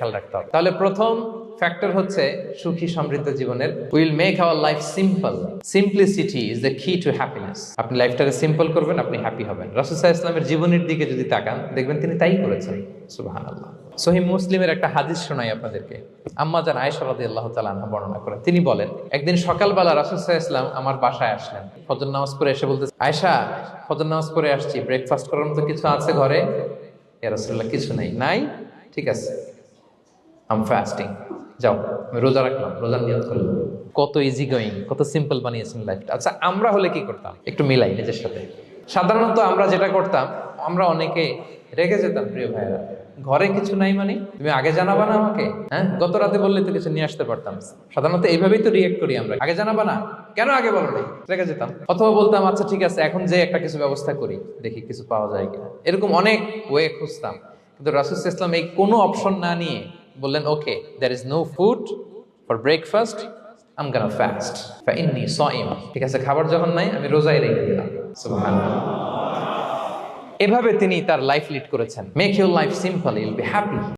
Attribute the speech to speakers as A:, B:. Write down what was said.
A: খেয়াল রাখতে হবে। তাহলে প্রথম ফ্যাক্টর হচ্ছে সুখী সমৃদ্ধ জীবনের, will make our life simple. Simplicity is the কি টু হ্যাপিনেস। আপনি লাইফটাকে সিম্পল করবেন, আপনি হ্যাপি হবেন। রাসূল সাল্লাল্লাহু আলাইহি ওয়াসাল্লামের জীবনের দিকে যদি তাকান, দেখবেন তিনি তাই করেছেন। সুবহানাল্লাহ। সহিহ মুসলিমের একটা হাদিস শোনাই আপনাদেরকে। আম্মা জান আয়েশা রাদিয়াল্লাহু তাআলা আনহা বর্ণনা করেন। তিনি বলেন, একদিন সকালবেলা রাসূল সাল্লাল্লাহু আলাইহি ওয়াসাল্লাম আমার বাসায় আসলেন। ফজর নামাজ পড়ে এসে বলতেছে, আয়েশা, ফজর নামাজ পড়ে আসছি, ব্রেকফাস্ট করার মতো কিছু আছে ঘরে? ইয়া রাসূলুল্লাহ, কিছু নাই। নাই? ঠিক আছে, আম ফাস্টিং, যাও আমি রোজা রাখলাম, রোজার নিয়ত করলাম। কত ইজি গোয়িং, কত সিম্পল বানিয়েছেন লাইফটা। আচ্ছা, আমরা হলে কি করতাম? একটু মিলাই নিজের সাথে। সাধারণত আমরা যেটা করতাম, আমরা অনেকে রেগে যেতাম। প্রিয় ভাইয়েরা, ঘরে কিছু নাই মানে তুমি আগে জানাবা না আমাকে? হ্যাঁ, গত রাতে বললে তো কিছু নিয়ে আসতে পারতাম। সাধারণত এইভাবেই তো রিয়েক্ট করি আমরা, আগে জানাবা না কেন, আগে বলো নাই, রেগে যেতাম। অথবা বলতাম, আচ্ছা ঠিক আছে, এখন যে একটা কিছু ব্যবস্থা করি, দেখি কিছু পাওয়া যায় কিনা। এরকম অনেক ওয়ে খুঁজতাম। কিন্তু রাসূল সাল্লাল্লাহু আলাইহি ওয়াসাল্লাম এই কোনো অপশন না নিয়ে বললেন, okay, there is no food for breakfast, I am gonna fast ফাইন্নী সাইম। ঠিক আছে, খাবার যখন নাই, আমি রোজাই রেখে দিলাম। সুবহানাল্লাহ। এভাবে তিনি তার লাইফ লিড করেছেন। Make your life simple, you'll be happy.